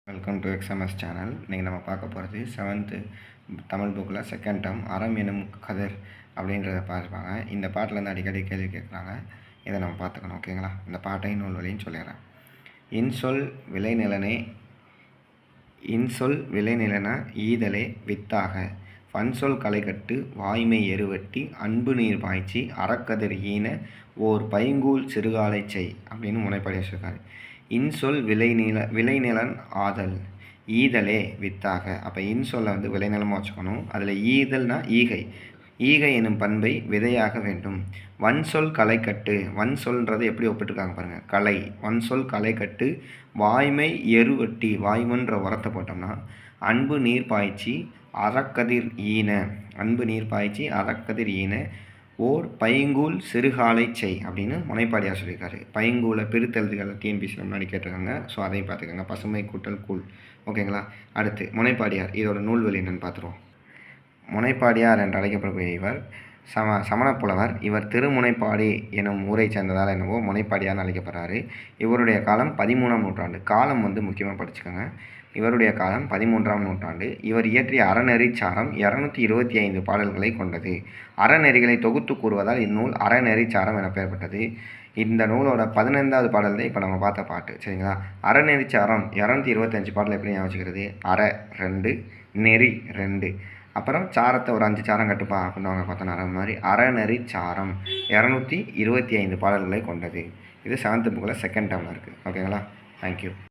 Welcome to எக்ஸ்எம்எஸ் channel. இன்றைக்கி நம்ம பார்க்க போகிறது 7th தமிழ் புக்கில் செகண்ட் டேர்ம் அறம் எனும் கதிர் அப்படின்றத பார்ப்பாங்க. இந்த பாட்டிலேருந்து அடிக்கடி கேள்வி கேட்குறாங்க. இதை நம்ம பார்த்துக்கணும். ஓகேங்களா? இந்த பாட்டை நூல் வழின்னு சொல்லிடுறேன். இன்சொல் விளைநிலன ஈதலே வித்தாக பன்சொல் களைகட்டு வாய்மை எருவட்டி அன்பு நீர் பாய்ச்சி அறக்கதிர் ஈன ஓர் பைங்கூல் சிறுகாலை செய் அப்படின்னு முனைப்படி வச்சுருக்காரு. இன்சொல் விளைநிலன் ஆதல் ஈதலே வித்தாக. அப்போ இன்சொல்லை விளைநிலமாக வச்சுக்கணும். அதில் ஈதல்னா ஈகை எனும் பண்பை விதையாக வேண்டும். வன்சொல் களைக்கட்டு, வன்சொல்ன்றது எப்படி ஒப்பிட்டுருக்காங்க பாருங்கள். கலை, வன்சொல் களைக்கட்டு வாய்மை எருவட்டி, வாய்மன்ற உரத்தை போட்டோம்னா அன்பு நீர் பாய்ச்சி அறக்கதிர் ஈன ஓர் பைங்கூல் சிறுகாலை செய் அப்படின்னு முனைப்பாடியாக சொல்லியிருக்காரு. பைங்கூலை பிரித்தெழுதுகளை டிஎன்பிசியில் முன்னாடி கேட்டிருக்காங்க. ஸோ அதையும் பார்த்துக்கோங்க. பசுமை கூட்டல் கூழ். ஓகேங்களா? அடுத்து முனைப்பாடியார். இதோட நூல்வெளி என்னென்னு பார்த்துருவோம். முனைப்பாடியார் என்று அழைக்கப்படக்கூடிய இவர் சமணப்புலவர். இவர் திருமுனைப்பாடி எனும் ஊரை சேர்ந்ததால் என்னவோ முனைப்பாடியார்னு அழைக்கப்படுறாரு. இவருடைய காலம் 13ஆம் நூற்றாண்டு. காலம் முக்கியமாக படிச்சுக்கோங்க. இவருடைய காலம் 13ஆம் நூற்றாண்டு. இவர் இயற்றிய அறநெறிச்சாரம் 225 பாடல்களை கொண்டது. அறநெறிகளை தொகுத்து கூறுவதால் இந்நூல் அறநெறிச்சாரம் என பெயர்பட்டது. இந்த நூலோட 15வது பாடல் தான் இப்போ நம்ம பார்த்த பாட்டு. சரிங்களா? அறநெறிச்சாரம் 225 பாடல் எப்படி ஞாபகிக்கிறது? அற 2, நெறி 2, அப்புறம் சாரத்தை ஒரு 5 சாரம் கட்டுப்பா அப்படின்னு அவங்க பார்த்தோன்னா அது மாதிரி அறநெறிச்சாரம் 225 பாடல்களை கொண்டது. இது 7th புக்கில் செகண்ட் டேர்மில் இருக்குது. ஓகேங்களா? தேங்க்யூ.